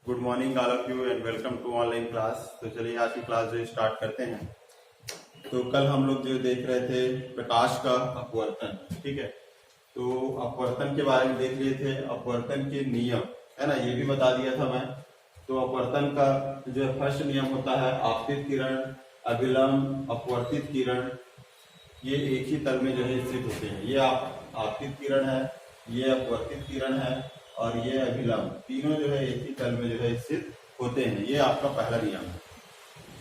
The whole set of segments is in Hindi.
Good morning all of you and welcome to online class. तो चलिए आज की क्लास जो स्टार्ट करते हैं। तो कल हम लोग जो देख रहे थे प्रकाश का अपवर्तन, ठीक है। तो अपवर्तन के बारे में देख लिए थे, अपवर्तन के नियम है ना, ये भी बता दिया था मैं। तो अपवर्तन का जो फर्स्ट नियम होता है आपतित किरण, अभिलंब, अपवर्तित किरण, ये एक ही तल में जो है स्थित होते हैं। ये आपतित किरण है, ये अपवर्तित किरण है और ये अभिलंब, तीनों जो है एक ही तल में जो है स्थित होते हैं। ये आपका पहला नियम है।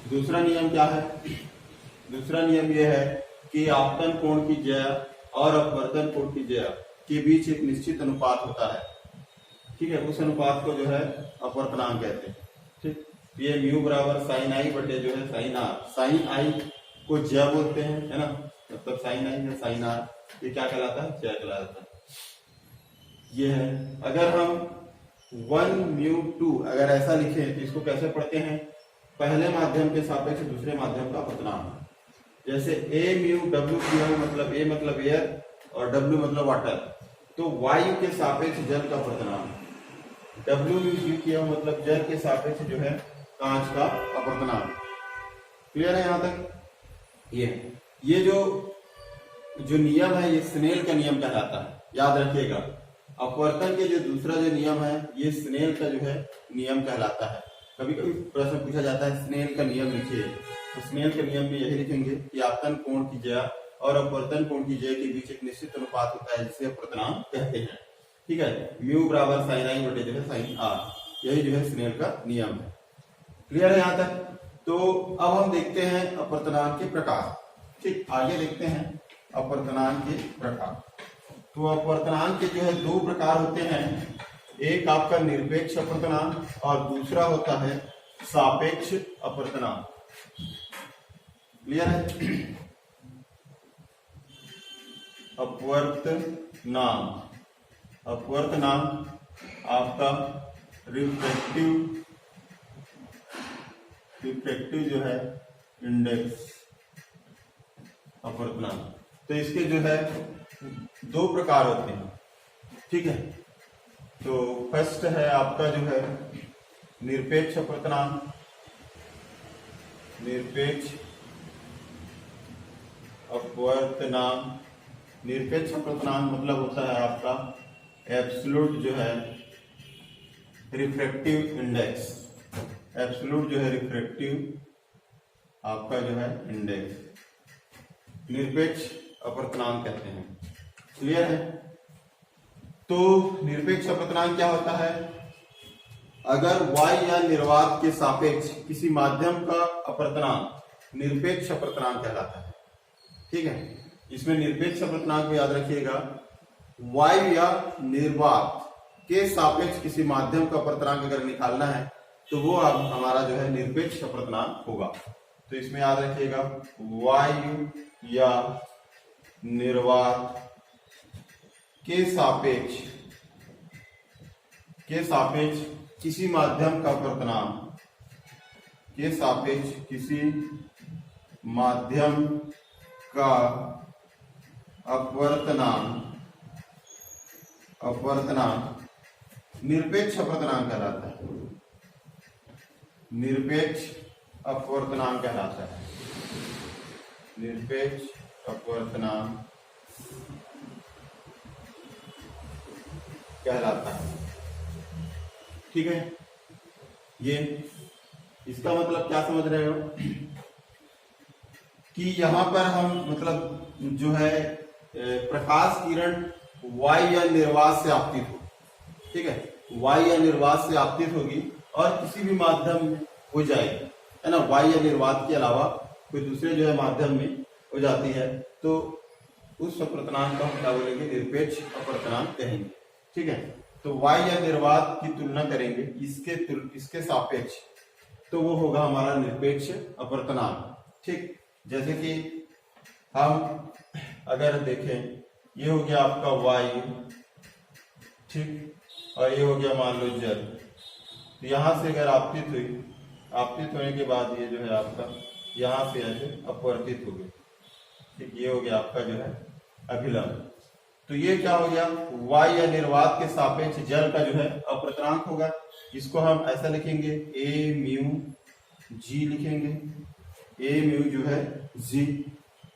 दूसरा नियम क्या है? दूसरा नियम ये है कि आपतन कोण की ज्या और अपवर्तन कोण की ज्या के बीच एक निश्चित अनुपात होता है, ठीक है। उस अनुपात को जो है अपवर्तनांक कहते हैं, ठीक। ये म्यू बराबर साइन आई बटे जो है साइन आर। साइन आई को ज्या बोलते हैं, है ना, मतलब साइन आई है साइन आर, ये क्या कहलाता है? ज्या कहलाता है। ये है। अगर हम 1 म्यू 2 अगर ऐसा लिखें तो इसको कैसे पढ़ते हैं? पहले माध्यम के सापेक्ष दूसरे माध्यम का अपवर्तनांक। जैसे ए म्यू डब्ल्यू किया मतलब ए मतलब एयर और डब्ल्यू मतलब वाटर, तो वायु के सापेक्ष जल का अपवर्तनांक। डब्ल्यू म्यू किया मतलब जल के सापेक्ष जो है कांच का अपवर्तनांक। क्लियर है यहां तक? ये जो नियम है ये स्नेल का नियम कहलाता है, याद रखिएगा। अपवर्तन के जो दूसरा जो नियम है ये स्नेल का जो है नियम कहलाता है। कभी कभी प्रश्न पूछा जाता है स्नेल का नियम लिखिए, तो स्नेल के नियम में यही लिखेंगे कि आपतन कोण की ज्या और अपवर्तन कोण की ज्या के बीच एक निश्चित अनुपात होता है जिसे अपवर्तनांक कहते हैं, ठीक है। म्यू बराबर साइन आई बटे जो है साइन आर, यही जो है स्नेल का नियम है। क्लियर है यहाँ तक? तो अब हम देखते हैं अपवर्तनांक के प्रकार, ठीक। आगे देखते हैं अपवर्तनांक के प्रकार। तो अपवर्तनांक के जो है दो प्रकार होते हैं, एक आपका निरपेक्ष अपवर्तनांक और दूसरा होता है सापेक्ष अपवर्तनांक। क्लियर है? अपवर्तनांक आपका रिफ्रैक्टिव जो है इंडेक्स अपवर्तनांक। तो इसके जो है दो प्रकार होते हैं, ठीक है। तो फर्स्ट है आपका जो है निरपेक्ष अपवर्तनांक। निरपेक्ष अपवर्तनांक मतलब होता है आपका एब्सोल्यूट जो है रिफ्रैक्टिव इंडेक्स। एब्सोल्यूट जो है रिफ्रैक्टिव आपका जो है इंडेक्स, निरपेक्ष अपवर्तनांक कहते हैं। क्लियर है? तो निरपेक्ष अपवर्तनांक क्या होता है? अगर y या निर्वात के सापेक्ष किसी माध्यम का अपवर्तनांक निरपेक्ष अपवर्तनांक कहलाता है, ठीक है। इसमें निरपेक्ष अपवर्तनांक को याद रखिएगा, y या निर्वात के सापेक्ष किसी माध्यम का अपवर्तनांक अगर निकालना है तो वो अब हमारा जो है निरपेक्ष अपवर्तनांक होगा। तो इसमें याद रखिएगा वायु या निर्वात के सापेक्ष किसी माध्यम का अपवर्तनांक, के सापेक्ष किसी माध्यम का अपवर्तनांक निरपेक्ष अपवर्तनांक कहलाता है। निरपेक्ष अपवर्तनांक कहलाता है। निरपेक्ष अपवर्तनांक कहलाता है, ठीक है। ये इसका मतलब क्या समझ रहे हो कि यहां पर हम मतलब जो है प्रकाश किरण वायु या निर्वात से आपतित हो, ठीक है। वायु या निर्वात से आपतित होगी और किसी भी माध्यम में हो जाएगी, है ना। वायु या निर्वात के अलावा कोई दूसरे जो है माध्यम में हो जाती है तो उस अपवर्तनांक को हम क्या बोलेंगे? निरपेक्ष अपवर्तनांक कहेंगे, ठीक है। तो वायु या निर्वात की तुलना करेंगे इसके सापेक्ष, तो वो होगा हमारा निरपेक्ष अपवर्तनांक, ठीक। जैसे कि हम अगर देखें, ये हो गया आपका वायु, ठीक, और ये हो गया मान लो जल। तो यहां से अगर आपतित होने के बाद ये जो है आपका यहां से ऐसे अपवर्तित हो गई, ठीक। ये हो गया आपका जो है अभिलंब। तो ये क्या हो गया? वायु या निर्वात के सापेक्ष जल का जो है अपवर्तनांक होगा। इसको हम ऐसा लिखेंगे ए म्यू जी लिखेंगे। ए म्यू जो है जी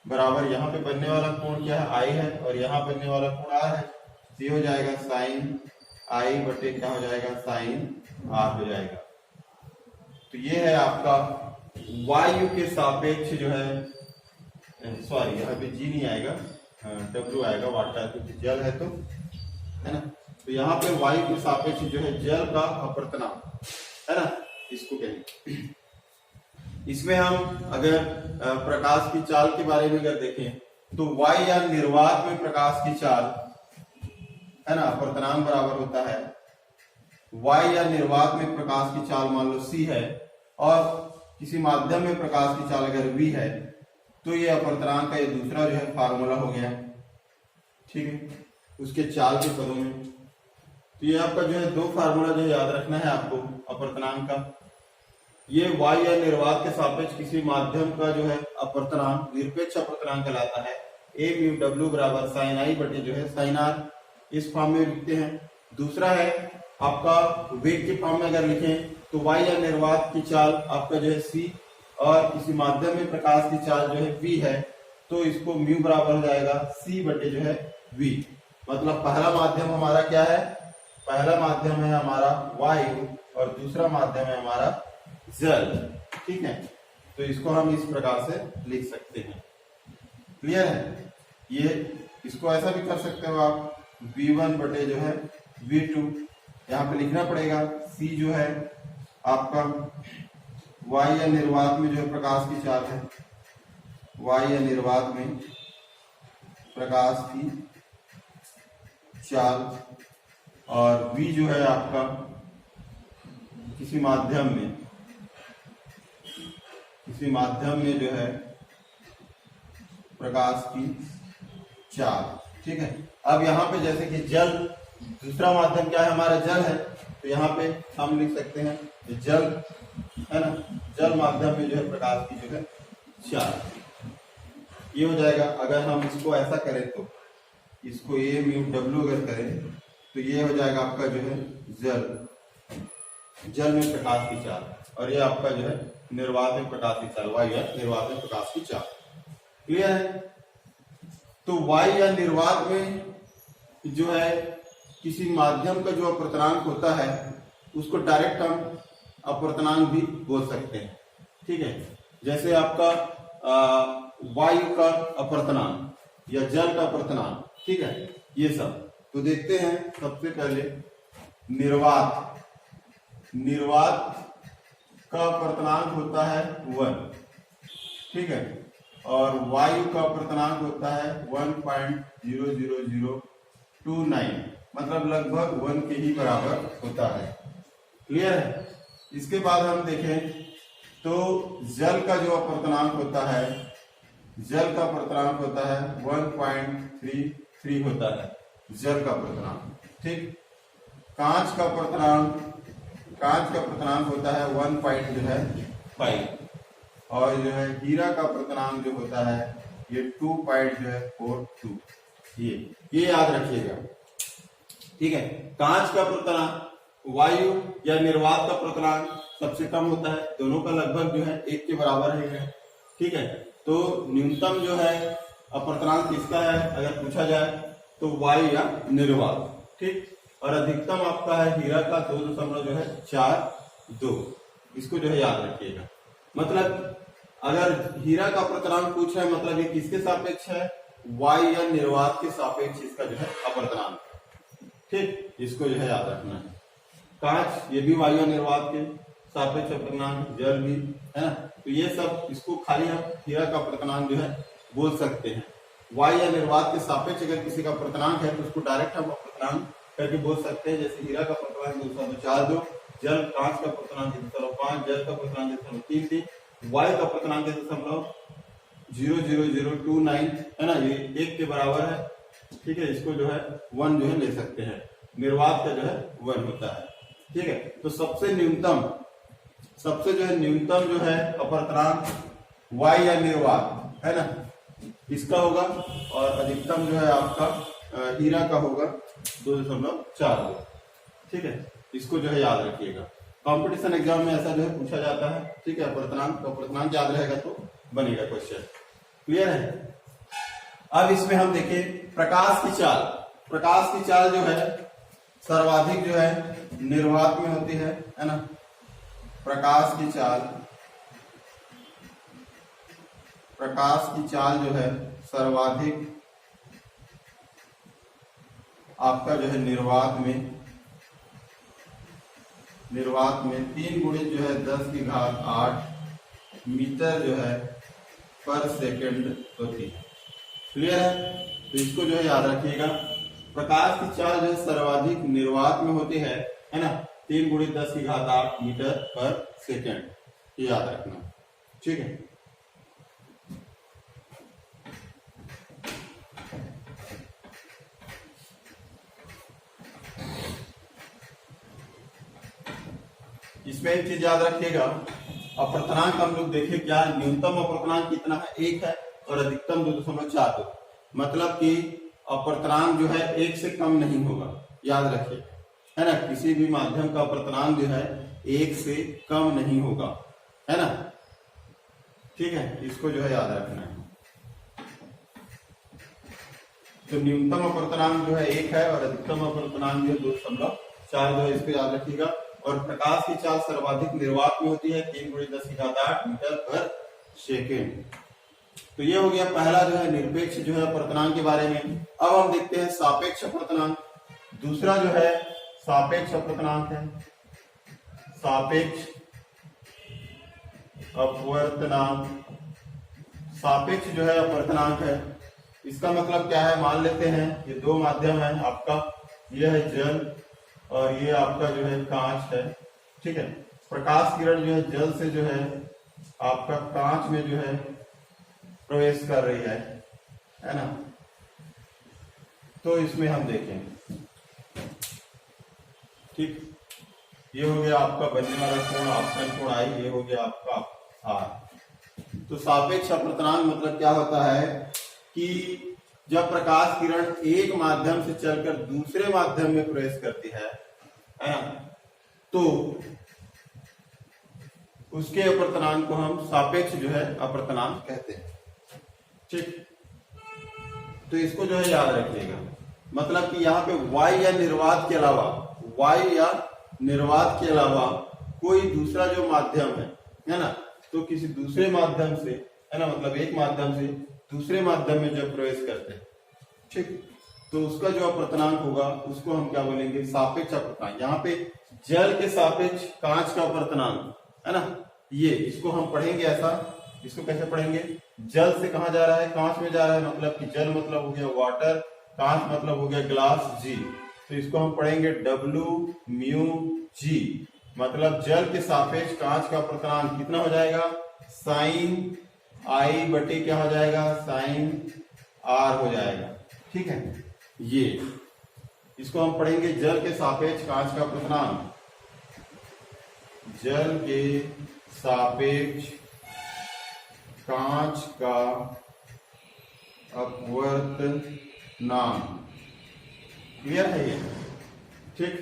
बराबर यहाँ पे बनने वाला कोण क्या है आई है और यहाँ बनने वाला कोण आर है, तो ये हो जाएगा साइन आई बटे क्या हो जाएगा साइन आर हो जाएगा। तो ये है आपका वायु के सापेक्ष जो है, सॉरी यहाँ पे जी नहीं आएगा डब्ल्यू आएगा वाटर, क्योंकि जल है तो, है ना। तो यहाँ पे वायु के सापेक्ष जो है जल का अपवर्तनांक, है ना, इसको कहेंगे। इसमें हम अगर प्रकाश की चाल के बारे में अगर देखें तो वायु या निर्वात में प्रकाश की चाल, है ना, अपवर्तनांक बराबर होता है वायु या निर्वात में प्रकाश की चाल मान लो c है और किसी माध्यम में प्रकाश की चाल अगर v है, तो ये अपवर्तनांक का ये दूसरा जो है फार्मूला हो गया, ठीक है, उसके चाल के पदों में। तो ये आपका जो है दो फार्मूला जो याद रखना है आपको अपवर्तनांक का। ये वायु या निर्वात के सापेक्ष किसी माध्यम का जो है अपवर्तनांक निरपेक्ष अपवर्तनांक कहलाता है। ए म्यू डब्ल्यू बराबर साइन आई बटे जो है साइन आर, इस फॉर्म में लिखते हैं। दूसरा है आपका वेग के फॉर्म में अगर लिखें तो वायु या निर्वात की चाल आपका जो है सी और किसी माध्यम में प्रकाश की चाल जो है वी है, तो इसको म्यू बराबर हो जाएगा सी बटे जो है वी। मतलब पहला माध्यम हमारा क्या है, पहला माध्यम है हमारा वायु और दूसरा माध्यम है हमारा जल, ठीक है। तो इसको हम इस प्रकार से लिख सकते हैं, क्लियर है। ये इसको ऐसा भी कर सकते हो आप V1 बटे जो है V2, यहाँ पे लिखना पड़ेगा C जो है आपका वायु या निर्वात में जो है प्रकाश की चाल है, वायु या निर्वात में प्रकाश की चाल, और V जो है आपका किसी माध्यम में जो है प्रकाश की चाल, ठीक है। अब यहाँ पे जैसे कि जल, दूसरा माध्यम क्या है हमारा जल है, तो यहाँ पे हम लिख सकते हैं जल, है ना, जल माध्यम में जो है प्रकाश की जो है चाल, ये हो जाएगा। अगर हम इसको ऐसा करें तो इसको ए म्यू डब्ल्यू अगर करें तो ये हो जाएगा आपका जो है जल में प्रकाश की चाल, और ये आपका जो है निर्वात में प्रकाश की चाल, वायु या निर्वात में प्रकाश की चाल, क्लियर है। तो वायु या निर्वात में जो है किसी माध्यम का जो अपवर्तनांक होता है उसको डायरेक्ट हम अपवर्तनांक भी बोल सकते हैं, ठीक है। जैसे आपका वायु का अपवर्तनांक या जल का अपवर्तनांक, ठीक है, ये सब तो देखते हैं। सबसे पहले निर्वात का अपवर्तनांक होता है 1, ठीक है, और वायु का अपवर्तनांक होता है 1.00029, मतलब लगभग 1 के ही बराबर होता है, क्लियर है। इसके बाद हम देखें तो जल का जो अपवर्तनांक होता है, जल का अपवर्तनांक होता है 1.33 होता है जल का अपवर्तनांक, ठीक। कांच का अपवर्तनांक होता है 1.5, और जो है हीरा का अपवर्तनांक जो होता है ये 2.42, ये याद रखिएगा, ठीक है। कांच का अपवर्तनांक वायु या निर्वात का अपवर्तनांक सबसे कम होता है, दोनों का लगभग जो है 1 के बराबर है, ठीक है। तो न्यूनतम जो है अपवर्तनांक किसका है अगर पूछा जाए तो वायु या निर्वात, ठीक। और अधिकतम आपका है हीरा का 2.42, इसको जो है याद रखिएगा। मतलब अगर हीरा का अपवर्तनांक पूछ रहे हैं मतलब ये किसके सापेक्ष है, वायु या निर्वात के सापेक्ष इसका जो है अपवर्तनांक, ठीक, इसको जो है याद रखना है। कांच ये भी वायु या निर्वात के सापेक्ष अपवर्तनांक, जल भी, है ना। तो ये सब इसको खाली हम हीरा का अपवर्तनांक जो है बोल सकते हैं। वायु या निर्वात के सापेक्ष अगर किसी का अपवर्तनांक है तो उसको डायरेक्ट हम अपवर्तनांक करके बोल सकते हैं। जैसे हीरा का अपवर्तनांक 2.42, जल कांच का अपवर्तनांक 2.5, जल का अपवर्तनांक 2.33, वायु का अपवर्तनांक 0.00029, है ना, ये 1 के बराबर है, ठीक है। इसको जो है 1 जो है ले सकते हैं, निर्वात का जो है 1 होता है, ठीक है। तो सबसे न्यूनतम जो है अपवर्तनांक वायु या निर्वात, है ना, इसका होगा, और अधिकतम जो है आपका हीरा का होगा 2.4 होगा, ठीक है। इसको जो है याद रखिएगा। कंपटीशन एग्जाम में ऐसा जो है पूछा जाता है, ठीक है। अपर्तनांक, तो अपर्तनांक याद रहेगा तो बनेगा क्वेश्चन। क्लियर है। अब इसमें हम देखें प्रकाश की चाल। प्रकाश की चाल जो है सर्वाधिक जो है निर्वात में होती है ना। प्रकाश की चाल जो है सर्वाधिक आपका जो है निर्वात में 3 गुणित जो है 10⁸ मीटर जो है पर सेकंड होती है। क्लियर है। तो इसको जो है याद रखिएगा। प्रकाश की चाल जो है सर्वाधिक निर्वात में होती है ना, 3 गुणित 10⁸ मीटर पर सेकंड, ये याद रखना, ठीक है। इसमें एक चीज याद रखिएगा, अपर्तनांक हम लोग देखें क्या, न्यूनतम अपर्तनांक कितना है, 1 है और अधिकतम 2.42। मतलब कि अपर्तनांक जो है 1 से कम नहीं होगा, याद रखिए, है ना। किसी भी माध्यम का अपर्तनांक जो है 1 से कम नहीं होगा, है ना, ठीक है। इसको जो है याद रखना है। तो न्यूनतम अपर्तनांक जो है 1 है और अधिकतम अपर्तनांक जो है 2.4 जो है, इसको याद रखिएगा। और प्रकाश की चाल सर्वाधिक निर्वात में होती है 3 गुणित 10⁸ मीटर पर सेकेंड। तो ये हो गया पहला जो है निरपेक्ष जो है अपर्तनांक के बारे में। अब हम देखते हैं सापेक्ष अपर्तनांक। दूसरा जो है सापेक्ष अपर्तनांक है, सापेक्ष अपवर्तनांक। सापेक्ष जो है अपर्तनांक है, इसका मतलब क्या है, मान लेते हैं ये 2 माध्यम है आपका, ये है जल और ये आपका जो है कांच है, ठीक है। प्रकाश किरण जो है जल से जो है आपका कांच में जो है प्रवेश कर रही है ना। तो इसमें हम देखें, ठीक, ये हो गया आपका बनने वाला कोण, आपतन कोण आई, ये हो गया आपका आर। तो सापेक्ष अपर्तनांक मतलब क्या होता है कि जब प्रकाश किरण एक माध्यम से चलकर दूसरे माध्यम में प्रवेश करती है ना, तो उसके अपर्तनांक को हम सापेक्ष जो है अपर्तनांक कहते हैं, ठीक। तो इसको जो है याद रखिएगा। मतलब कि यहाँ पे y या निर्वात के अलावा कोई दूसरा जो माध्यम है ना, तो किसी दूसरे माध्यम से, है ना, मतलब एक माध्यम से दूसरे माध्यम में जब प्रवेश करते हैं, ठीक, तो उसका जो अपर्तनांक होगा उसको हम क्या बोलेंगे, सापेक्ष अपर्तनांक। यहाँ पे जल के सापेक्ष कांच का अपर्तनांक, है ना, ये इसको हम पढ़ेंगे ऐसा। इसको कैसे पढ़ेंगे, जल से कहा जा रहा है, कांच में जा रहा है, मतलब कि जल मतलब हो गया वाटर, कांच मतलब हो गया ग्लास, जी। तो इसको हम पढ़ेंगे W/μg, मतलब जल के सापेक्ष कांच का अपर्तनांक कितना हो जाएगा, साइन आई बटे क्या हो जाएगा, साइन आर हो जाएगा, ठीक है। ये इसको हम पढ़ेंगे जल के सापेक्ष कांच का अपर्तनांक, जल के सापेक्ष कांच का अपवर्तनांक। क्लियर है ये, ठीक।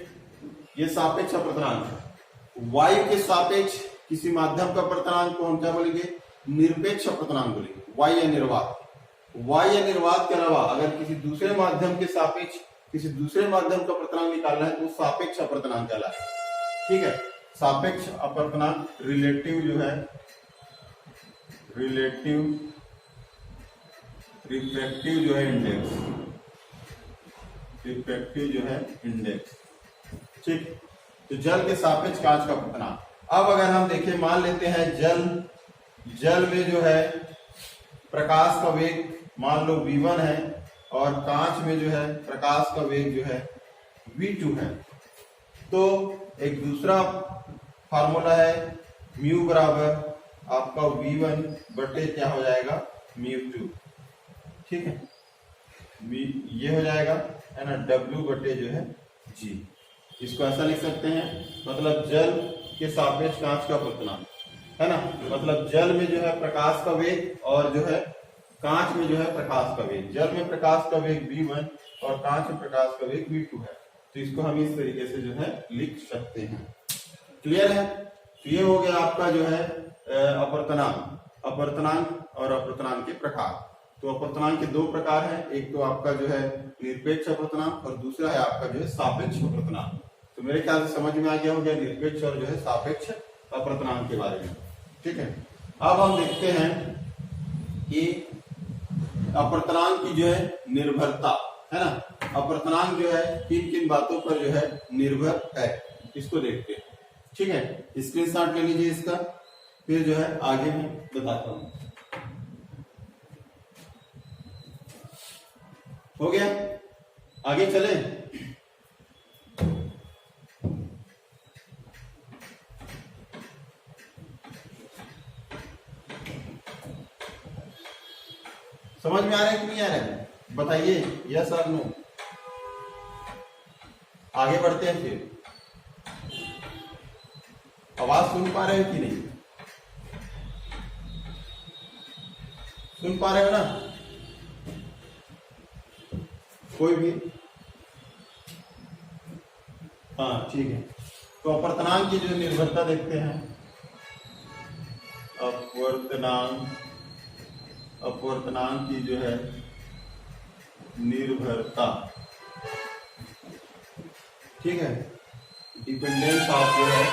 ये सापेक्ष अपर्तनांक है। वायु के सापेक्ष किसी माध्यम का अपर्तनांक को हम क्या बोलेंगे, निरपेक्ष अपर्तनांक बोलेंगे। वायु या निर्वात के अलावा अगर किसी दूसरे माध्यम के सापेक्ष किसी दूसरे माध्यम का अपर्तनांक निकालना है तो सापेक्ष अपर्तनांक कहलाता है, ठीक है। सापेक्ष अपर्तनांक रिलेटिव जो है, रिफ्रैक्टिव जो है इंडेक्स, ठीक। तो जल के सापेक्ष कांच का अपर्तनांक। अब अगर हम देखें, मान लेते हैं जल में जो है प्रकाश का वेग मान लो v1 है और कांच में जो है प्रकाश का वेग जो है v2 है। तो एक दूसरा फार्मूला है म्यू बराबर आपका v1 बटे क्या हो जाएगा, μ2, ठीक है। ये हो जाएगा, है ना, W बटे जो है G। इसको ऐसा लिख सकते हैं, मतलब जल के सापेक्ष कांच का अपर्तनांक, है ना, मतलब जल में जो है प्रकाश का वेग और जो है कांच में जो है प्रकाश का वेग। जल में प्रकाश का वेग v1 और कांच में प्रकाश का वेग v2 है। तो इसको हम इस तरीके से जो है लिख सकते हैं। क्लियर है? तो ये हो गया आपका जो है अपवर्तनांक और अपवर्तनांक के प्रकार। तो अपवर्तनांक के दो प्रकार हैं, एक तो आपका जो है निरपेक्ष अपवर्तनांक और दूसरा है आपका जो है सापेक्ष अपवर्तनांक। तो मेरे ख्याल से समझ में आ गया होगा निरपेक्ष और जो है सापेक्ष अपवर्तनांक के बारे में। ठीक है, अब हम देखते हैं कि अपवर्तनांक की जो है निर्भरता है ना, अपवर्तनांक जो है किन किन बातों पर जो है निर्भर है, इसको देखते हैं। ठीक है, स्क्रीनशॉट ले लीजिए इसका, फिर जो है आगे मैं बताता हूं। हो गया, आगे चले। समझ में आ रहा है कि नहीं आ रहा है? बताइए यस और नो। आगे बढ़ते हैं फिर। आवाज सुन पा रहे हो कि नहीं? सुन पा रहे हो ना कोई भी? हाँ ठीक है। तो अपवर्तनांक की जो निर्भरता देखते हैं, अपवर्तनांक की जो है निर्भरता, ठीक है, डिपेंडेंस ऑफ जो है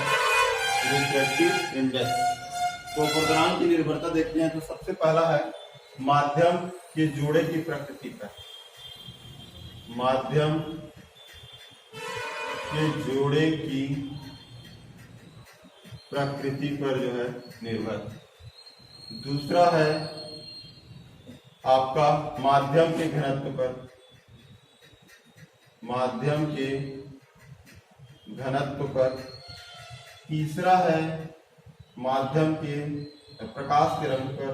रिफ्रैक्टिव इंडेक्स। तो अपवर्तनांक की निर्भरता देखते हैं तो सबसे पहला है माध्यम के जोड़े की प्रकृति पर। माध्यम के जोड़े की प्रकृति पर जो है निर्भर। दूसरा है आपका माध्यम के घनत्व पर। माध्यम के घनत्व पर। तीसरा है माध्यम के प्रकाश के रंग पर।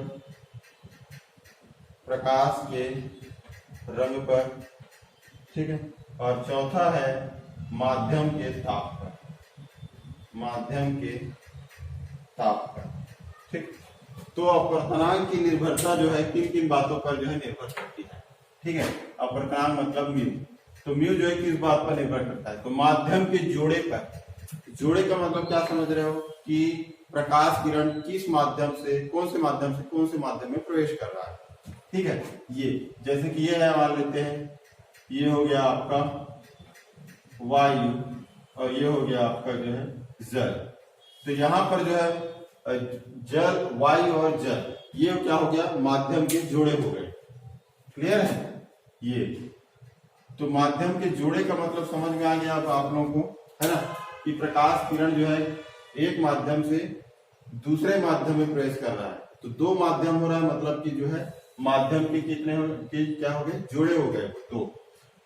प्रकाश के रंग पर, ठीक है। और चौथा है माध्यम के ताप पर। माध्यम के ताप पर, ठीक। तो अपवर्तनांक की निर्भरता जो है किन किन बातों पर जो है निर्भर करती है, ठीक है। अपवर्तनांक मतलब म्यू। तो म्यू जो है किस बात पर निर्भर करता है? तो माध्यम के जोड़े पर। जोड़े का मतलब क्या समझ रहे हो कि प्रकाश किरण किस माध्यम से कौन से माध्यम में प्रवेश कर रहा है, ठीक है। ये जैसे कि ये है, मान लेते हैं ये हो गया आपका वायु और ये हो गया आपका जो है जल। तो यहां पर जो है जल, वायु और जल, ये क्या हो गया? माध्यम के जोड़े हो गए। क्लियर है? ये तो माध्यम के जोड़े का मतलब समझ में आ गया अब आप लोगों को, है ना, कि प्रकाश किरण जो है एक माध्यम से दूसरे माध्यम में प्रवेश कर रहा है। तो दो माध्यम हो रहा है, मतलब कि जो है माध्यम के कितने क्या हो गए? जोड़े हो गए दो।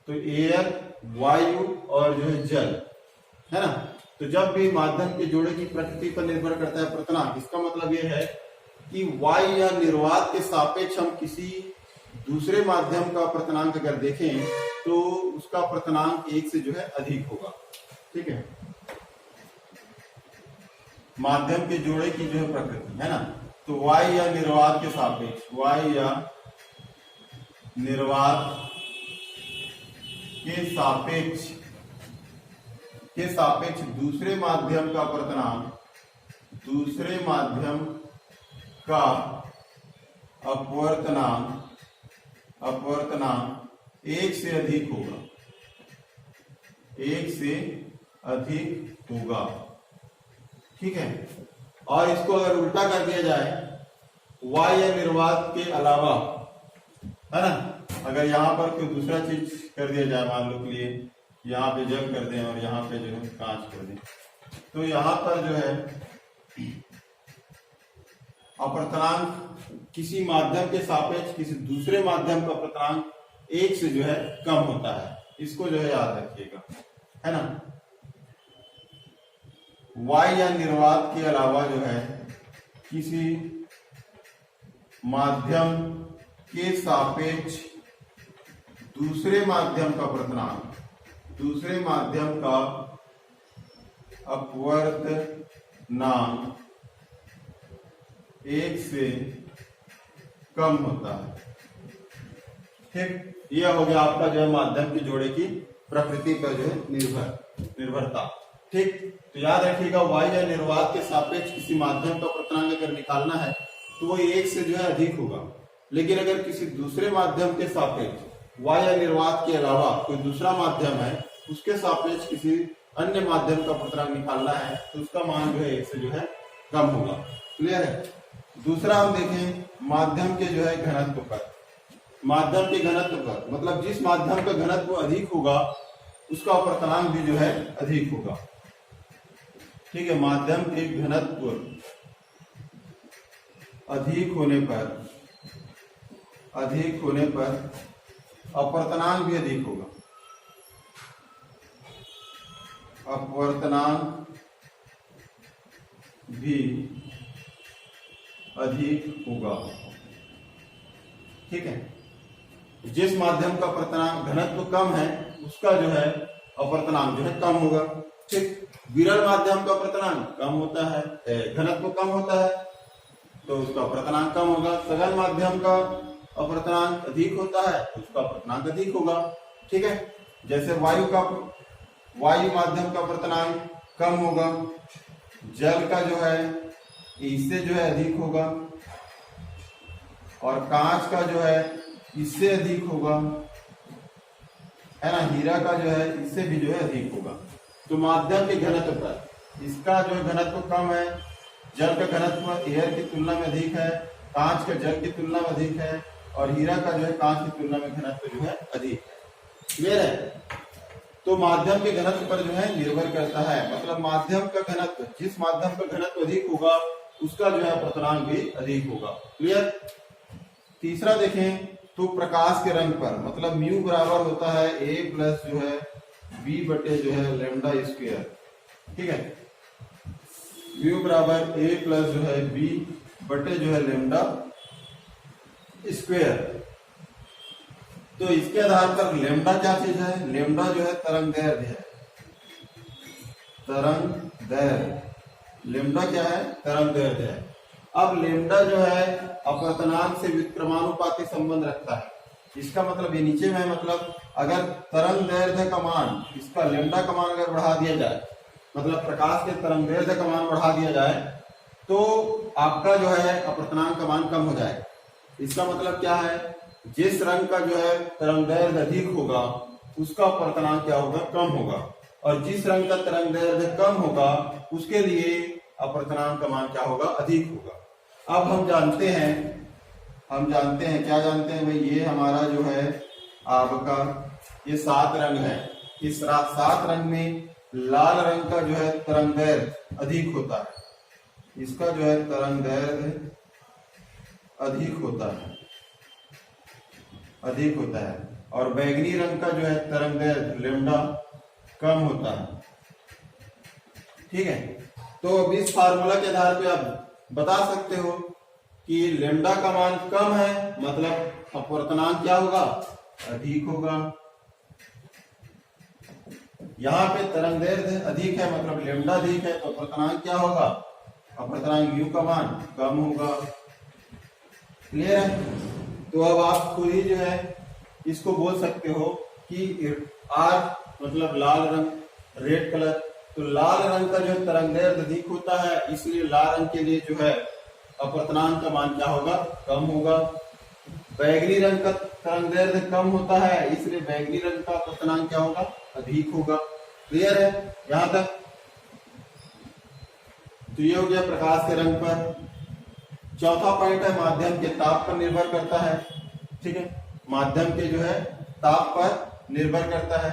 तो एयर, वायु और जो है जल, है ना। तो जब भी माध्यम के जोड़े की प्रकृति पर निर्भर करता है अपवर्तनांक, इसका मतलब यह है कि वायु या निर्वात के सापेक्ष हम किसी दूसरे माध्यम का अपवर्तनांक अगर देखें तो उसका अपवर्तनांक 1 से जो है अधिक होगा, ठीक है। माध्यम के जोड़े की जो है प्रकृति, है ना। तो वायु या निर्वात के सापेक्ष, वायु या निर्वात के सापेक्ष दूसरे माध्यम का अपवर्तनांक 1 से अधिक होगा। 1 से अधिक होगा, ठीक है। और इसको अगर उल्टा कर दिया जाए, वायु या निर्वात के अलावा, है ना, अगर यहाँ पर कोई दूसरा चीज कर दिया जाए, मान लो के लिए यहाँ पे जल कर दें और यहाँ पे जो है कांच कर दें, तो यहाँ पर जो है अपवर्तनांक किसी माध्यम के सापेक्ष किसी दूसरे माध्यम का अपवर्तनांक 1 से जो है कम होता है। इसको जो है याद रखिएगा, है ना। वायु या निर्वात के अलावा जो है किसी माध्यम के सापेक्ष दूसरे माध्यम का अपवर्तनांक, दूसरे माध्यम का अपवर्तनांक 1 से कम होता है, ठीक। यह हो गया आपका जो है माध्यम के जोड़े की प्रकृति पर जो है निर्भरता। ठीक, तो याद रखिएगा y या निर्वात के सापेक्ष किसी माध्यम का प्रतनांक अगर निकालना है तो वो 1 से जो है अधिक होगा। लेकिन अगर किसी दूसरे माध्यम के सापेक्ष y या निर्वात के अलावा कोई दूसरा माध्यम है, उसके सापेक्ष किसी अन्य माध्यम का प्रतनांक निकालना है तो उसका मान जो है 1 से जो है कम होगा। क्लियर है। दूसरा हम देखें माध्यम के जो है घनत्व पर। माध्यम के घनत्व पर मतलब जिस माध्यम का घनत्व अधिक होगा उसका अपवर्तनांक भी जो है अधिक होगा। ठीक है, माध्यम के घनत्व अधिक होने पर अपवर्तनांक भी अधिक होगा। अपवर्तनांक भी अधिक होगा। ठीक है, जिस माध्यम का अपवर्तनांक घनत्व कम है उसका जो है अपवर्तनांक जो है कम होगा। ठीक, विरल माध्यम का अपवर्तनांक कम होता है, घनत्व कम होता है तो उसका अपवर्तनांक कम होगा। सघन माध्यम का अपवर्तनांक अधिक होता है तो उसका अपवर्तनांक अधिक होगा। ठीक है, जैसे वायु माध्यम का अपवर्तनांक कम होगा, जल का जो है इससे जो है अधिक होगा, और कांच का जो है इससे अधिक होगा, है ना, हीरा का जो है इससे भी जो है अधिक होगा। तो माध्यम के घनत्व पर इसका जो है घनत्व कम है, जल का घनत्व एयर की तुलना में अधिक है, कांच का जल की तुलना में अधिक है, और हीरा का जो है कांच की तुलना में घनत्व जो है अधिक है। क्लियर है। तो माध्यम के घनत्व पर जो है निर्भर करता है, मतलब माध्यम का घनत्व, जिस माध्यम का घनत्व अधिक होगा उसका जो है अपवर्तनांक भी अधिक होगा। क्लियर। तीसरा देखें तो प्रकाश के रंग पर, मतलब म्यू बराबर होता है a प्लस जो है b बटे जो है लैम्डा स्क्वायर। ठीक है, म्यू बराबर a प्लस जो है b बटे जो है लैम्डा स्क्वायर। तो इसके आधार पर लैम्डा क्या चीज है, लैम्डा जो है तरंगदैर्घ्य है। तरंगदैर्घ्य, लैम्डा क्या है, तरंगदैर्घ्य है। अब लैम्डा जो है अपवर्तनांक से व्युत्क्रमानुपाती संबंध रखता है। इसका मतलब ये नीचे में है, मतलब अगर तरंगदैर्घ्य का मान, इसका लैम्डा का मान अगर बढ़ा दिया जाए, मतलब प्रकाश के तरंगदैर्घ्य का मान बढ़ा दिया जाए तो आपका जो है अपवर्तनांक का मान कम हो जाएगा। इसका मतलब क्या है, जिस रंग का जो है तरंगदैर्घ्य अधिक होगा उसका अपवर्तनांक क्या होगा, कम होगा, और जिस रंग का तरंगदैर्घ्य कम होगा उसके लिए अपवर्तनांक का मान क्या होगा, अधिक होगा। अब हम जानते हैं क्या जानते हैं भाई, ये हमारा जो है आपका ये 7 रंग है। इस 7 रंग में लाल रंग का जो है तरंगदैर्घ्य अधिक होता है, इसका जो है तरंगदैर्घ्य अधिक होता है, और बैंगनी रंग का जो है तरंगदैर्घ्य लैम्डा कम होता है। ठीक है, तो अब इस फार्मूला के आधार पे आप बता सकते हो कि लैम्डा का मान कम है मतलब अपवर्तनांक क्या होगा, अधिक होगा। यहाँ पे तरंगदैर्घ्य अधिक है मतलब लैम्डा अधिक है, तो अपवर्तनांक क्या होगा, अपवर्तनांक म्यू का मान कम होगा। क्लियर है। तो अब आप खुद ही जो है इसको बोल सकते हो कि आर मतलब लाल रंग, रेड कलर, तो लाल रंग का जो तरंगदैर्घ्य अधिक होता है इसलिए लाल रंग के लिए जो है अपवर्तनांक का मान क्या होगा, कम होगा। बैगनी रंग का तरंगदैर्घ्य कम होता है इसलिए बैगनी रंग का अपवर्तनांक क्या होगा, अधिक होगा। क्लियर है यहां तक। तो ये हो गया प्रकाश के रंग पर। चौथा पॉइंट है माध्यम के ताप पर निर्भर करता है। ठीक है, माध्यम के जो है ताप पर निर्भर करता है।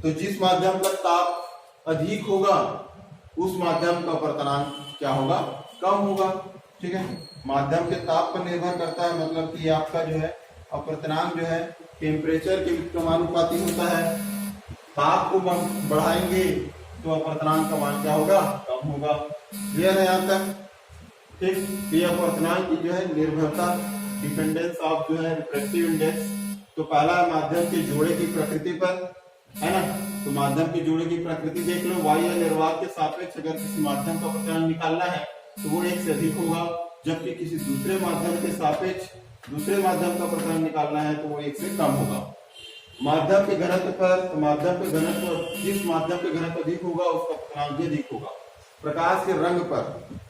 तो जिस माध्यम का ताप अधिक होगा उस माध्यम का अपवर्तनांक क्या होगा, कम होगा। ठीक है, माध्यम के ताप पर निर्भर करता है मतलब कि आपका जो है अपवर्तनांक जो है टेम्परेचर के व्युत्क्रमानुपाती होता है। ताप को बढ़ाएंगे तो अपवर्तनांक का मान क्या होगा, कम होगा। क्लियर है यहाँ तक। ठीक, ये अपवर्तनांक की जो है निर्भरता, डिपेंडेंस ऑफ जो है रिफ्रैक्टिव इंडेक्स। तो पहला माध्यम के जोड़े की प्रकृति पर, है ना, तो माध्यम के जोड़े की प्रकृति देख लो। वायु या निर्वात के सापेक्ष अगर किसी माध्यम का अपवर्तनांक निकालना है तो वो 1 से अधिक होगा, जबकि किसी दूसरे माध्यम के सापेक्ष दूसरे माध्यम का अपवर्तनांक निकालना है तो वो 1 से कम होगा। माध्यम के घनत्व पर, तो माध्यम के घनत्व, जिस माध्यम के घनत्व अधिक होगा उसका अपवर्तनांक भी अधिक होगा। प्रकाश के रंग पर,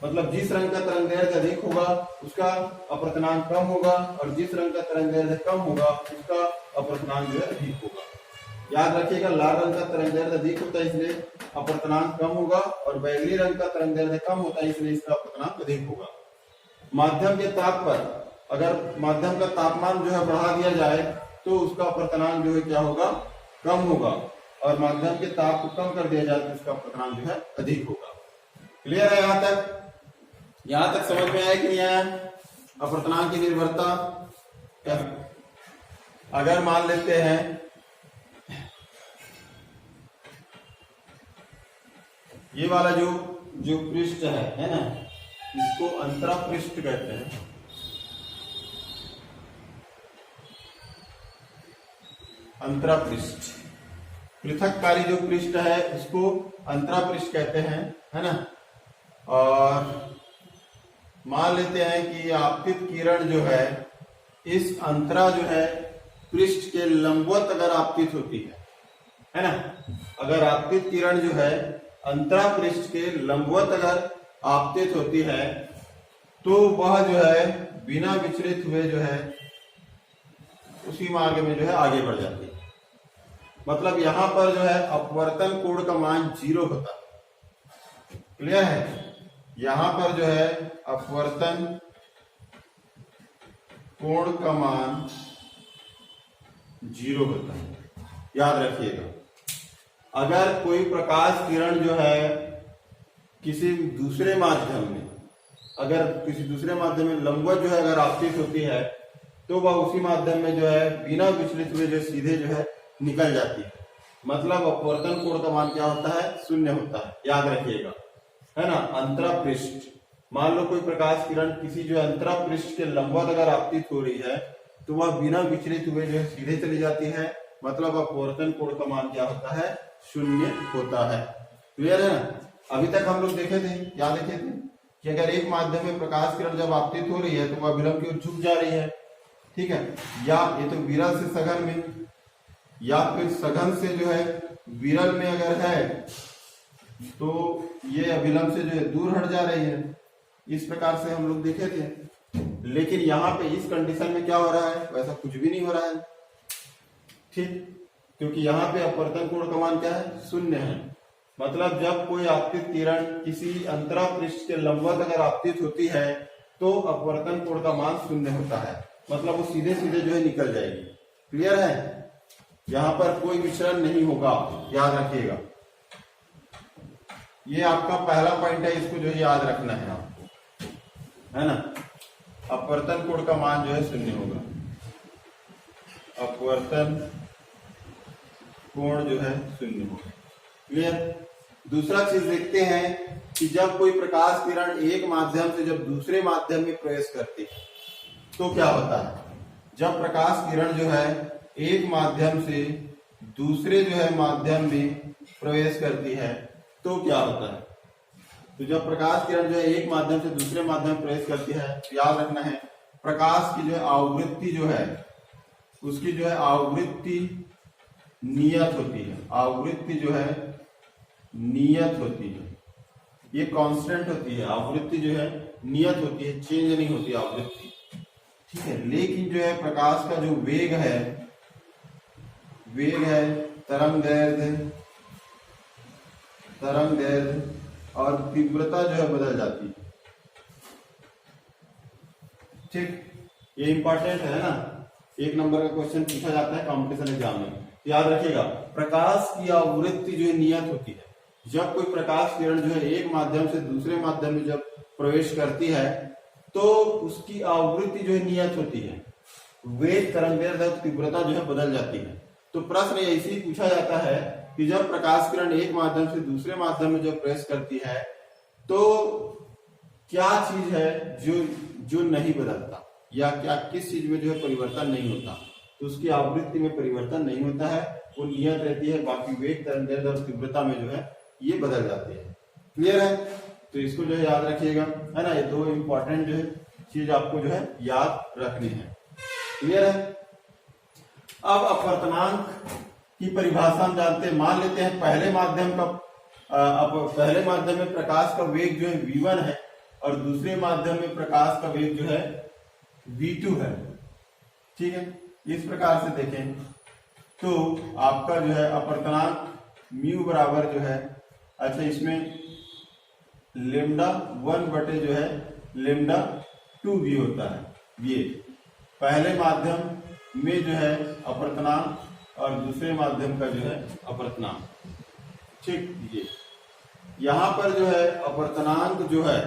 मतलब जिस रंग का तरंगदैर्ध्य अधिक होगा उसका अपवर्तनांक कम होगा, और जिस रंग का तरंगदैर्ध्य कम होगा उसका अपवर्तनांक जो है अधिक होगा। याद रखिएगा, लाल रंग का तरंगदैर्ध्य अधिक होता है इसलिए अपवर्तनांक कम होगा, और बैगनी रंग का तरंगदैर्ध्य कम होता है इसलिए इसका अपवर्तनांक अधिक होगा। माध्यम के ताप पर, अगर माध्यम का तापमान जो है बढ़ा दिया जाए तो उसका अपवर्तनांक जो है क्या होगा, कम होगा, और माध्यम के ताप को कम कर दिया जाए तो उसका अपवर्तनांक जो है अधिक होगा। क्लियर है यहां तक? यहां तक समझ में आया कि नहीं आया? अपवर्तनांक की निर्भरता। अगर मान लेते हैं ये वाला जो पृष्ठ है ना, इसको अंतरा पृष्ठ कहते हैं। अंतरा पृष्ठ, पृथककारी जो पृष्ठ है उसको अंतरा पृष्ठ कहते हैं, है ना। और मान लेते हैं कि आपतित किरण जो है इस अंतरा जो है पृष्ठ के लंबवत अगर आपतित होती है ना। अगर आपतित किरण जो है अंतरा पृष्ठ के लंबवत अगर आपतित होती है तो वह जो है बिना विचलित हुए जो है उसी मार्ग में जो है आगे बढ़ जाती है। मतलब यहां पर जो है अपवर्तन कोण का मान 0 होता है। क्लियर है? यहां पर जो है अपवर्तन कोण का मान 0 होता है। याद रखिएगा, अगर कोई प्रकाश किरण जो है किसी दूसरे माध्यम में, अगर किसी दूसरे माध्यम में लंबवत जो है अगर आपतित होती है तो वह उसी माध्यम में जो है बिना विचलित हुए जो सीधे जो है निकल जाती है। मतलब अपवर्तन कोण का मान क्या होता है, 0 होता है। याद रखिएगा, है ना। अंतरा पृष्ठ, मान लो कोई प्रकाश किरण किसी जो अंतरा पृष्ठ के लंबवत अगर आपतित हो रही है तो वह बिना विचलित हुए जो है सीधे चली जाती है। मतलब अपवर्तन कोण का मान क्या होता है, 0 होता है। क्लियर है ना? अभी तक हम लोग देखे थे, क्या देखे थे कि अगर एक माध्यम में प्रकाश किरण जब आपतित हो रही है तो वह विलंब की ओर झुक जा रही है, ठीक है। या ये तो विरल से सघन में, या फिर सघन से जो है विरल में अगर है तो ये अविलंब से जो है दूर हट जा रही है। इस प्रकार से हम लोग देखे थे। लेकिन यहाँ पे इस कंडीशन में क्या हो रहा है, वैसा कुछ भी नहीं हो रहा है, ठीक। क्योंकि यहाँ पे अपवर्तन कोण का मान क्या है, 0 है। मतलब जब कोई आपतित किरण किसी अंतरा पृष्ठ के लंबवत अगर आपतित होती है तो अपवर्तन कोण का मान 0 होता है। मतलब वो सीधे सीधे जो है निकल जाएगी। क्लियर है? यहाँ पर कोई विचलन नहीं होगा, याद रखिएगा। ये आपका पहला पॉइंट है, इसको जो है याद रखना है आपको, है ना। अपवर्तन कोण का मान जो है 0 होगा। अपवर्तन कोण जो है 0 होगा। क्लियर? दूसरा चीज देखते हैं कि जब कोई प्रकाश किरण एक माध्यम से जब दूसरे माध्यम में प्रवेश करती है तो क्या होता है। जब प्रकाश किरण जो है एक माध्यम से दूसरे जो है माध्यम में प्रवेश करती है तो क्या होता है। तो जब प्रकाश किरण जो है एक माध्यम से दूसरे माध्यम में प्रवेश करती है तो याद रखना है प्रकाश की जो है आवृत्ति जो है उसकी जो है आवृत्ति नियत होती है। आवृत्ति जो है नियत होती है, ये कांस्टेंट होती है। आवृत्ति जो है नियत होती है, चेंज नहीं होती आवृत्ति, ठीक है। लेकिन जो है प्रकाश का जो वेग है तरंगदैर्ध्य और तीव्रता जो है बदल जाती है, ठीक। ये इंपॉर्टेंट है ना, 1 नंबर का क्वेश्चन पूछा जाता है कॉम्पिटिशन एग्जाम में। याद रखिएगा, प्रकाश की आवृत्ति जो है नियत होती है। जब कोई प्रकाश किरण जो है एक माध्यम से दूसरे माध्यम में जब प्रवेश करती है तो उसकी आवृत्ति जो है नियत होती है। वेग, तरंगदैर्ध्य और तीव्रता जो है बदल जाती है। तो प्रश्न ऐसे ही पूछा जाता है कि जब प्रकाश किरण एक माध्यम से दूसरे माध्यम में जब प्रवेश करती है तो क्या चीज है जो नहीं बदलता, या क्या किस चीज में जो है परिवर्तन नहीं होता। तो उसकी आवृत्ति में परिवर्तन नहीं होता है, वो नियत रहती है। बाकी वेग, तरंगदैर्ध्य और तीव्रता में जो है ये बदल जाते हैं। क्लियर है? तो इसको जो है याद रखिएगा, है ना। ये 2 इंपॉर्टेंट जो है चीज आपको जो है याद रखनी है। क्लियर है? अब अपवर्तनांक की परिभाषा हम जानते हैं। मान लेते हैं पहले माध्यम में प्रकाश का वेग जो है v1 है और दूसरे माध्यम में प्रकाश का वेग जो है v2 है। ठीक है, इस प्रकार से देखें तो आपका जो है अपवर्तनांक म्यू बराबर जो है, अच्छा इसमें लेमडा 1 बटे जो है लेमडा 2 भी होता है। ये पहले माध्यम में जो है अपवर्तनांक और दूसरे माध्यम का जो है अपवर्तनांक। ठीक, ये यहाँ पर जो है अपवर्तनांक जो है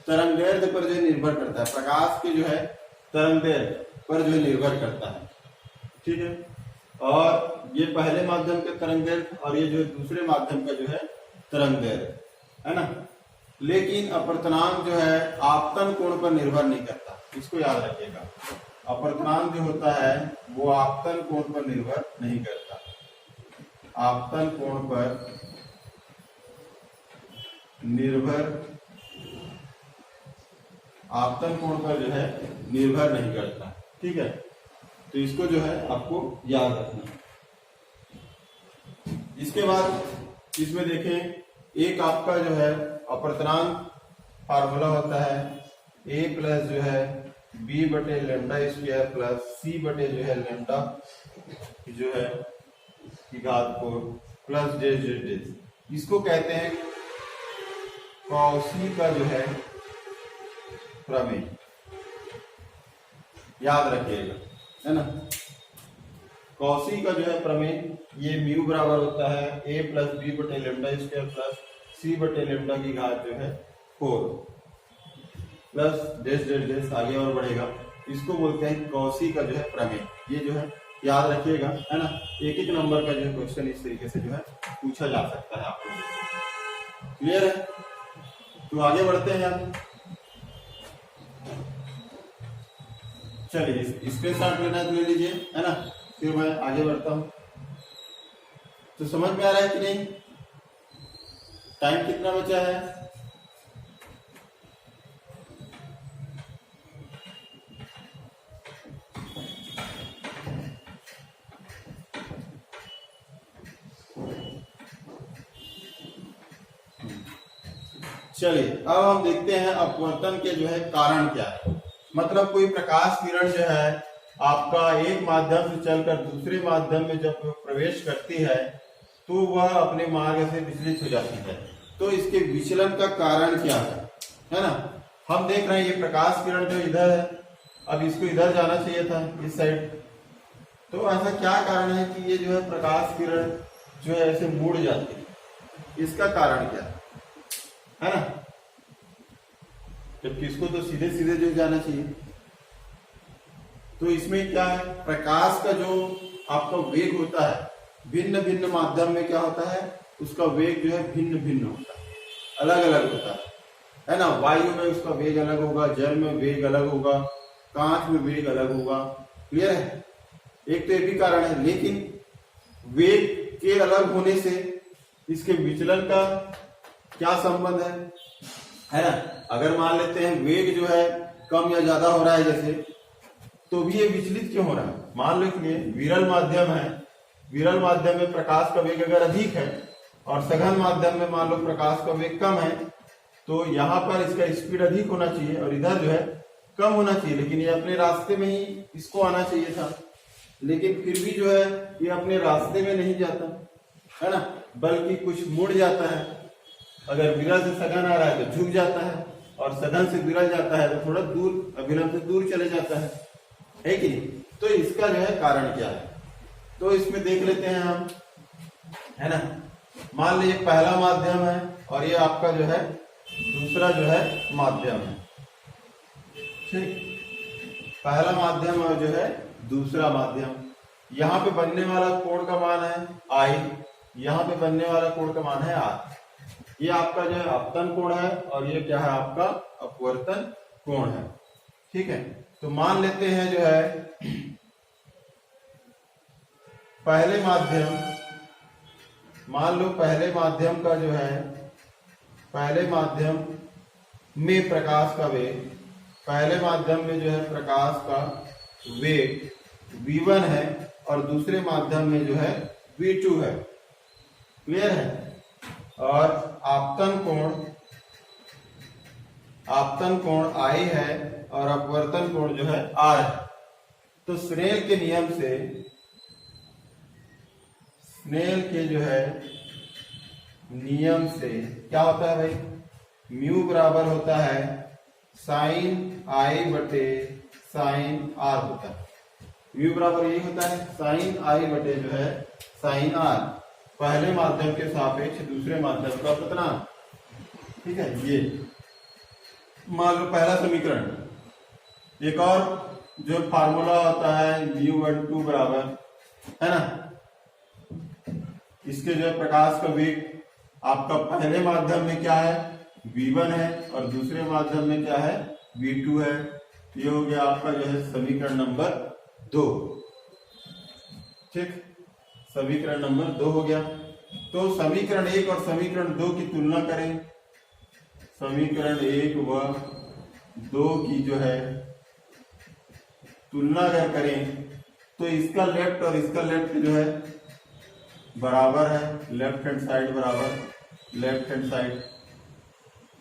तरंगदैर्ध्य पर जो निर्भर करता है, प्रकाश के जो है तरंगदैर्ध्य पर जो निर्भर करता है। ठीक है, और ये पहले माध्यम के तरंगदैर्ध्य और ये जो दूसरे माध्यम का जो है तरंगदैर्ध्य है ना। लेकिन अपवर्तनांक जो है आपतन कोण पर निर्भर नहीं करता, इसको याद रखिएगा। अपवर्तनांक जो होता है वो आपतन कोण पर निर्भर नहीं करता, आपतन कोण पर जो है निर्भर नहीं करता। ठीक है, तो इसको जो है आपको याद रखना। इसके बाद इसमें देखें एक आपका जो है अपवर्तनांक फार्मूला होता है a प्लस जो है b बटे लेमडा स्क्वायर प्लस c बटे जो है लेमडा जो है की घात 4 प्लस डेज। इसको कहते हैं कॉची का जो है प्रमेय, याद रखिएगा, है ना। कॉची का जो है प्रमेय, ये म्यू बराबर होता है a प्लस बी बटे लेमडा स्क्वायर प्लस c बटे लेमडा की घात जो है 4 प्लस डेस आगे और बढ़ेगा। इसको बोलते हैं कॉची का जो है प्रमेय। ये जो है याद रखिएगा, है ना। एक एक नंबर का जो है क्वेश्चन इस तरीके से जो है पूछा जा सकता है आपको। क्लियर है, तो आगे बढ़ते हैं हम। चलिए स्क्रीनशॉट लेना है तो ले लीजिए, है ना, फिर मैं आगे बढ़ता हूं। तो समझ में आ रहा है कि नहीं? टाइम कितना बचा है? चलिए अब हम देखते हैं अपवर्तन के जो है कारण क्या है। मतलब कोई प्रकाश किरण जो है आपका एक माध्यम से चलकर दूसरे माध्यम में जब प्रवेश करती है तो वह अपने मार्ग से विचलित हो जाती है। तो इसके विचलन का कारण क्या है ना। हम देख रहे हैं ये प्रकाश किरण जो इधर है, अब इसको इधर जाना चाहिए था, इस साइड। तो ऐसा क्या कारण है कि ये जो है प्रकाश किरण जो है ऐसे मुड़ जाती है? इसका कारण क्या है ना, जबकि इसको तो सीधे सीधे जो जाना चाहिए। तो इसमें क्या है, प्रकाश का जो आपका वेग होता है भिन्न भिन्न माध्यम में क्या होता है, उसका वेग जो है भिन्न भिन्न होता है, अलग अलग होता है ना। वायु में उसका वेग अलग होगा, जल में वेग अलग होगा, कांच में वेग अलग होगा। क्लियर है, एक तो ये भी कारण है। लेकिन वेग के अलग होने से इसके विचलन का क्या संबंध है ना। अगर मान लेते हैं वेग जो है कम या ज्यादा हो रहा है जैसे, तो भी ये विचलित क्यों हो रहा है? मान लो कि विरल माध्यम है, विरल माध्यम में प्रकाश का वेग अगर अधिक है और सघन माध्यम में मान लो प्रकाश का वेग कम है, तो यहाँ पर इसका स्पीड अधिक होना चाहिए और इधर जो है कम होना चाहिए। लेकिन ये अपने रास्ते में ही इसको आना चाहिए था, लेकिन फिर भी जो है ये अपने रास्ते में नहीं जाता है ना, बल्कि कुछ मुड़ जाता है। अगर विरल से सघन आ रहा है तो झुक जाता है, और सघन से विरल जाता है तो थोड़ा दूर विरल से दूर चले जाता है कि नहीं। तो इसका जो है कारण क्या है, तो इसमें देख लेते हैं हम, है ना। मान लीजिए पहला माध्यम है और ये आपका जो है दूसरा जो है माध्यम है। ठीक, पहला माध्यम और जो है दूसरा माध्यम, यहाँ पे बनने वाला कोण का मान है I, यहाँ पे बनने वाला कोण का मान है R। ये आपका जो है अपतन कोण है और ये क्या है आपका अपवर्तन कोण है। ठीक है, तो मान लेते हैं जो है पहले माध्यम, मान लो पहले माध्यम का जो है, पहले माध्यम में प्रकाश का वेग, पहले माध्यम में जो है प्रकाश का वेग v1 है और दूसरे माध्यम में जो है V2 है। क्लियर है। और आपतन कोण I है और अपवर्तन कोण जो है R है। तो स्नेल के नियम से क्या होता है भाई, म्यू बराबर होता है साइन I बटे साइन R होता है। म्यू बराबर यही होता है साइन I बटे जो है साइन R, पहले माध्यम के सापेक्ष दूसरे माध्यम का अपवर्तनांक। ठीक है, ये मान लो पहला समीकरण। एक और जो फार्मूला होता है μ12 बराबर है ना, इसके जो प्रकाश का वेग आपका पहले माध्यम में क्या है V1 है और दूसरे माध्यम में क्या है V2 है। ये हो गया आपका जो है समीकरण नंबर 2। ठीक, समीकरण नंबर 2 हो गया। तो समीकरण 1 और समीकरण 2 की तुलना करें। समीकरण 1 व 2 की जो है तुलना अगर करें तो इसका लेफ्ट और इसका लेफ्ट जो है बराबर है, लेफ्ट हैंड साइड बराबर लेफ्ट हैंड साइड।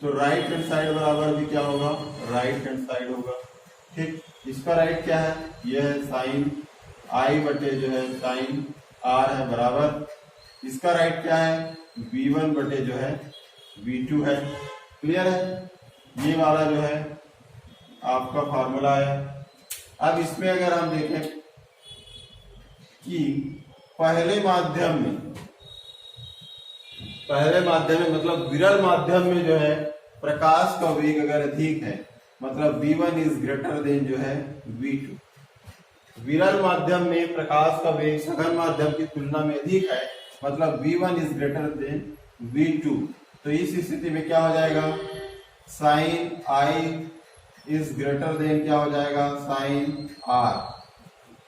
तो राइट हैंड साइड बराबर भी क्या होगा, राइट हैंड साइड होगा। ठीक, इसका राइट क्या है, यह है साइन I बटे जो है साइन R है बराबर। इसका राइट क्या है, V1 बटे जो है V2 है। क्लियर है, ये वाला जो है आपका फार्मूला है। अब इसमें अगर हम देखें कि पहले माध्यम में मतलब विरल माध्यम में जो है प्रकाश का वेग अगर अधिक है, मतलब V1 इज ग्रेटर देन जो है V2। विरल माध्यम में प्रकाश का वेग सघन माध्यम की तुलना में अधिक है, मतलब V1 is greater then V2। तो इस स्थिति में क्या हो जाएगा, sine I is greater than क्या हो जाएगा साइन R,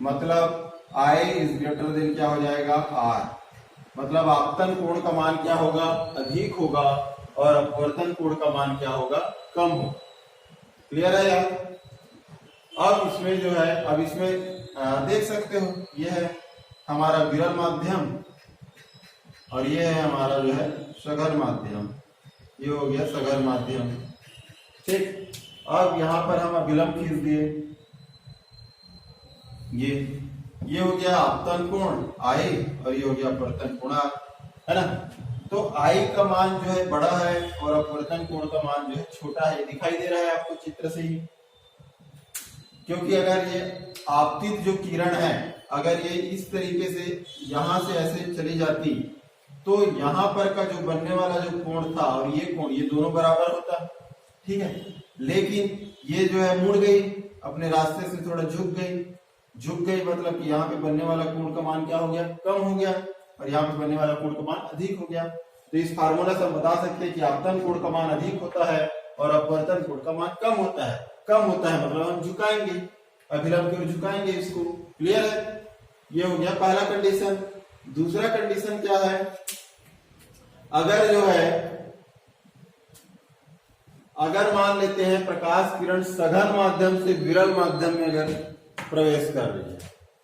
मतलब I इज ग्रेटर देन क्या हो जाएगा R, मतलब आपतन कोण का मान क्या होगा, अधिक होगा और अपवर्तन कोण का मान क्या होगा, कम होगा। क्लियर है यार। अब इसमें जो है, अब इसमें देख सकते हो, यह है हमारा विरल माध्यम और ये है हमारा जो है सघन माध्यम। ये हो गया सघन माध्यम। ठीक, अब यहां पर हम अभिलंब खींच दिए, ये हो गया आपतन कोण I और ये हो गया अपवर्तन कोण R, है ना। तो I का मान जो है बड़ा है और अपवर्तन कोण का मान जो है छोटा है, दिखाई दे रहा है आपको चित्र से ही। क्योंकि अगर ये आपतित जो किरण है, अगर ये इस तरीके से यहां से ऐसे चली जाती तो यहां पर का जो बनने वाला जो कोण था और ये कोण, ये दोनों बराबर होता। ठीक है, लेकिन ये जो है मुड़ गई, अपने रास्ते से थोड़ा झुक गई, मतलब कि यहाँ पे बनने वाला कोण का मान क्या हो गया, कम हो गया, और यहाँ पे बनने वाला कोण का मान अधिक हो गया। तो इस फार्मूला से हम बता सकते हैं कि आपतन कोण का मान अधिक होता है और अपवर्तन कोण का मान कम होता है। कम होता है मतलब हम झुकाएंगे, अभिलंब की ओर झुकाएंगे इसको। क्लियर है, ये हो गया पहला कंडीशन। दूसरा कंडीशन क्या है, अगर जो है, अगर मान लेते हैं प्रकाश किरण सघन माध्यम से विरल माध्यम में अगर प्रवेश कर रही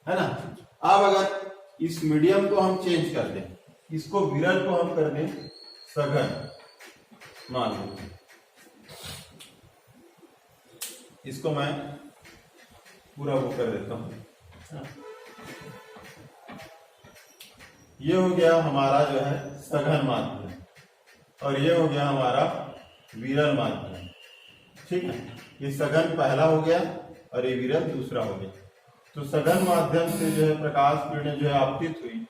है ना। अब अगर इस मीडियम को हम चेंज कर दें, इसको विरल को हम कर दें सघन, मान लो इसको मैं पूरा वो कर देता हूं। ये हो गया हमारा जो है सघन माध्यम और ये हो गया हमारा विरल माध्यम। ठीक है, ये सघन पहला हो गया और ये विरल दूसरा हो गया। तो सघन माध्यम से जो है प्रकाश किरणें जो है आपतित हुई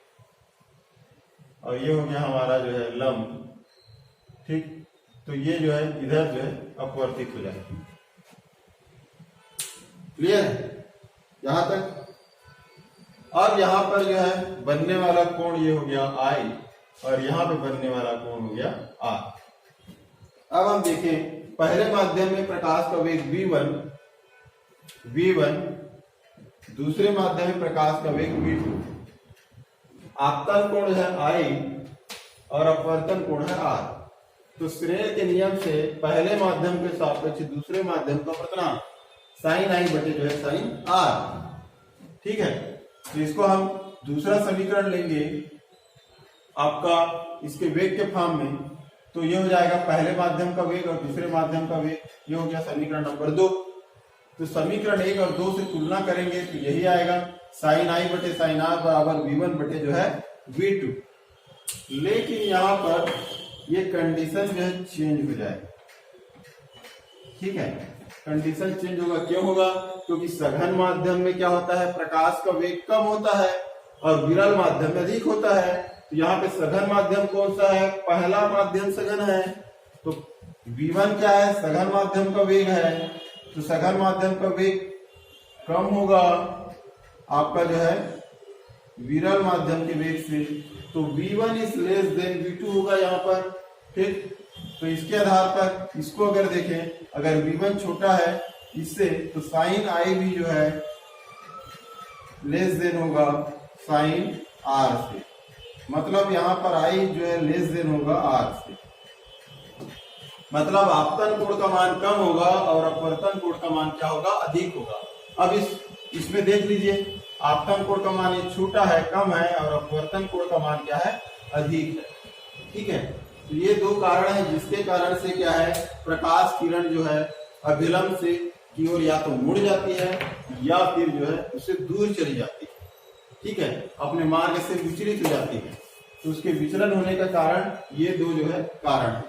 और ये हो गया हमारा जो है लंब। ठीक, तो ये जो है इधर जो है अपवर्तित हो जाएगी। क्लियर है यहां तक। अब यहां पर जो है बनने वाला कोण ये हो गया I और यहां पे बनने वाला कोण हो गया R। अब हम देखें, पहले माध्यम में प्रकाश का वेग V1, दूसरे माध्यम में प्रकाश का वेग V2, आपतन कोण है I और अपवर्तन कोण है R। तो स्नेल के नियम से पहले माध्यम के सापेक्ष दूसरे माध्यम का अपवर्तनांक साइन I बटे जो है साइन R। ठीक है, तो इसको हम दूसरा समीकरण लेंगे आपका इसके वेग के फॉर्म में, तो ये हो जाएगा पहले माध्यम का वेग और दूसरे माध्यम का वेग। ये हो गया समीकरण नंबर 2। तो समीकरण 1 और 2 से तुलना करेंगे तो यही आएगा, साइन आई बटे साइन आर बराबर V1 बटे जो है V2। लेकिन यहाँ पर ये कंडीशन जो है चेंज हो जाएगा, ठीक है। कंडीशन चेंज होगा, क्यों होगा? क्योंकि सघन माध्यम में क्या होता है, प्रकाश का वेग कम होता है और विरल माध्यम में अधिक होता है। तो यहाँ पे सघन माध्यम कौन सा है? पहला माध्यम सघन है, तो V1 क्या है? सघन माध्यम का वेग है, तो सघन माध्यम का वेग कम होगा आपका जो है विरल माध्यम के वेग से, तो V1 is less than V2 होगा यहाँ पर। ठीक, तो इसके आधार पर इसको अगर देखें, अगर V1 छोटा है इससे, तो साइन आई भी जो है लेस देन होगा साइन R से, मतलब यहाँ पर आई जो है लेस देन होगा R से, मतलब आपतन कोण का मान कम होगा और अपवर्तन कोण का मान क्या होगा? अधिक होगा। अब इसमें देख लीजिए, आपतन कोण का मान ये छोटा है, कम है, और अपवर्तन कोण का मान क्या है? अधिक है। ठीक है, तो ये दो कारण है जिसके कारण से क्या है, प्रकाश किरण जो है अभिलंब से की ओर या तो मुड़ जाती है या फिर जो है उससे दूर चली जाती है। ठीक है, अपने मार्ग से विचलित हो जाती है। तो उसके विचलन होने का कारण ये दो जो है कारण है,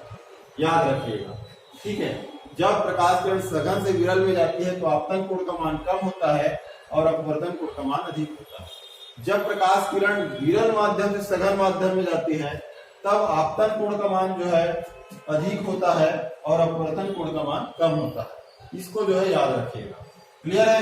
याद रखिएगा। ठीक है, जब प्रकाश किरण सघन से विरल में जाती है तो आपतन कोण का मान कम होता है और अपवर्तन कोण का मान अधिक होता है। जब प्रकाश किरण विरल माध्यम से सघन माध्यम में जाती है तब आपतन कोण का मान जो है अधिक होता है और अपवर्तन कोण का मान कम होता है। इसको जो है याद रखिएगा। क्लियर है?